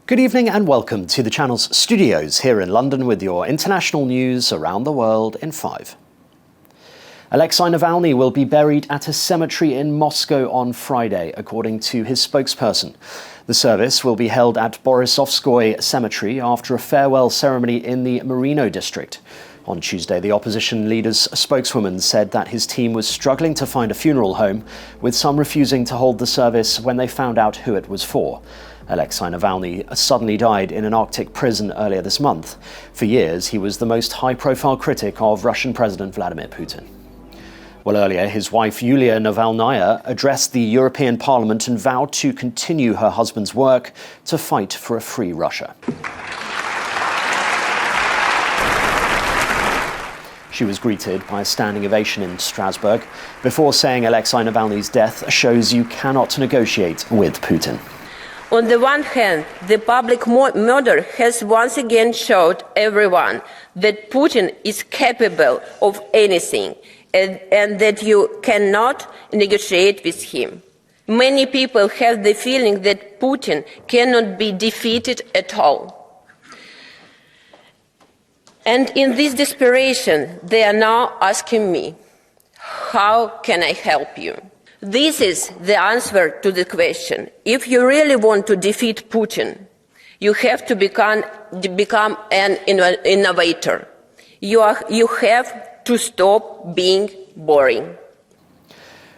Good evening and welcome to the channel's studios here in London with your international news around the world in 5. Alexei Navalny will be buried at a cemetery in Moscow on Friday, according to his spokesperson. The service will be held at Borisovskoye Cemetery after a farewell ceremony in the Merino district. On Tuesday, the opposition leader's spokeswoman said that his team was struggling to find a funeral home, with some refusing to hold the service when they found out who it was for. Alexei Navalny suddenly died in an Arctic prison earlier this month. For years, he was the most high-profile critic of Russian President Vladimir Putin. Well, earlier, his wife Yulia Navalnaya addressed the European Parliament and vowed to continue her husband's work to fight for a free Russia. She was greeted by a standing ovation in Strasbourg before saying Alexei Navalny's death shows you cannot negotiate with Putin. On the one hand, the public murder has once again showed everyone that Putin is capable of anything and that you cannot negotiate with him. Many people have the feeling that Putin cannot be defeated at all. And in this desperation, they are now asking me, how can I help you? This is the answer to the question. If you really want to defeat Putin, you have to become an innovator. You have to stop being boring.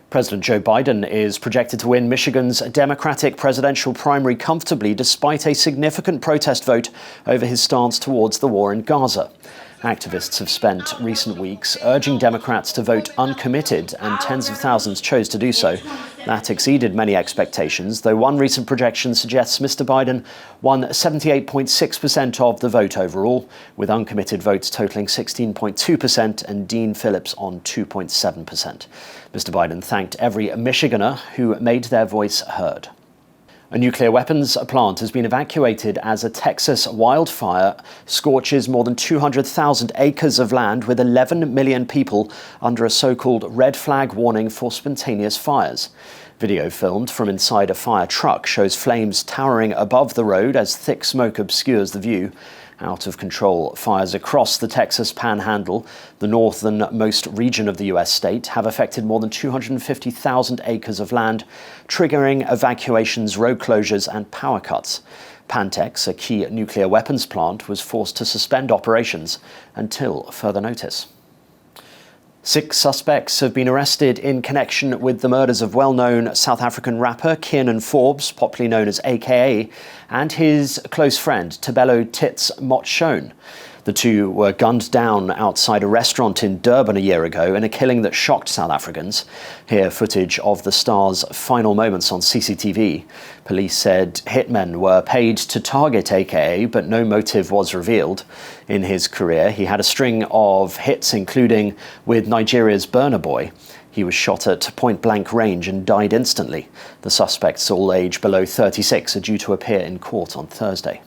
President Joe Biden is projected to win Michigan's Democratic presidential primary comfortably despite a significant protest vote over his stance towards the war in Gaza. Activists have spent recent weeks urging Democrats to vote uncommitted, and tens of thousands chose to do so. That exceeded many expectations, though one recent projection suggests Mr. Biden won 78.6% of the vote overall, with uncommitted votes totaling 16.2% and Dean Phillips on 2.7%. Mr. Biden thanked every Michiganer who made their voice heard. A nuclear weapons plant has been evacuated as a Texas wildfire scorches more than 200,000 acres of land, with 11 million people under a so-called red flag warning for spontaneous fires. Video filmed from inside a fire truck shows flames towering above the road as thick smoke obscures the view. Out-of-control fires across the Texas Panhandle, the northernmost region of the U.S. state, have affected more than 250,000 acres of land, triggering evacuations, road closures and power cuts. Pantex, a key nuclear weapons plant, was forced to suspend operations until further notice. 6 suspects have been arrested in connection with the murders of well-known South African rapper Kiernan Forbes, popularly known as AKA, and his close friend Tabelo Tits Motshone. The two were gunned down outside a restaurant in Durban a year ago in a killing that shocked South Africans. Here, footage of the star's final moments on CCTV. Police said hitmen were paid to target AKA, but no motive was revealed. In his career, he had a string of hits, including with Nigeria's Burna Boy. He was shot at point-blank range and died instantly. The suspects, all aged below 36, are due to appear in court on Thursday.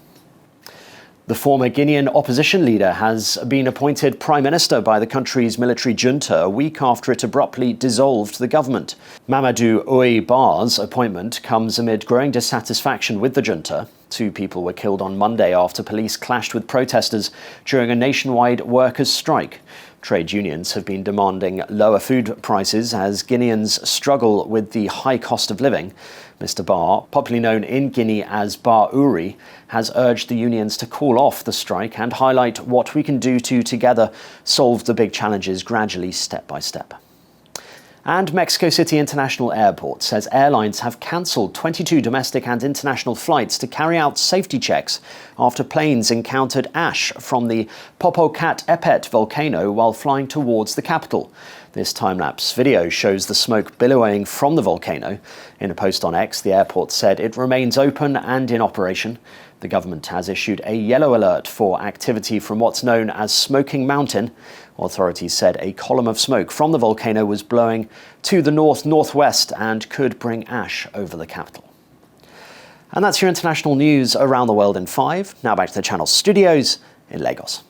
The former Guinean opposition leader has been appointed prime minister by the country's military junta a week after it abruptly dissolved the government. Mamadou Ouibar's appointment comes amid growing dissatisfaction with the junta. 2 people were killed on Monday after police clashed with protesters during a nationwide workers' strike. Trade unions have been demanding lower food prices as Guineans struggle with the high cost of living. Mr. Bar, popularly known in Guinea as Bar Uri, has urged the unions to call off the strike and highlight what we can do to together solve the big challenges gradually, step by step. And Mexico City International Airport says airlines have cancelled 22 domestic and international flights to carry out safety checks after planes encountered ash from the Popocatépetl volcano while flying towards the capital. This time-lapse video shows the smoke billowing from the volcano. In a post on X, the airport said it remains open and in operation. The government has issued a yellow alert for activity from what's known as Smoking Mountain. Authorities said a column of smoke from the volcano was blowing to the north-northwest and could bring ash over the capital. And that's your international news around the world in 5. Now back to the channel's studios in Lagos.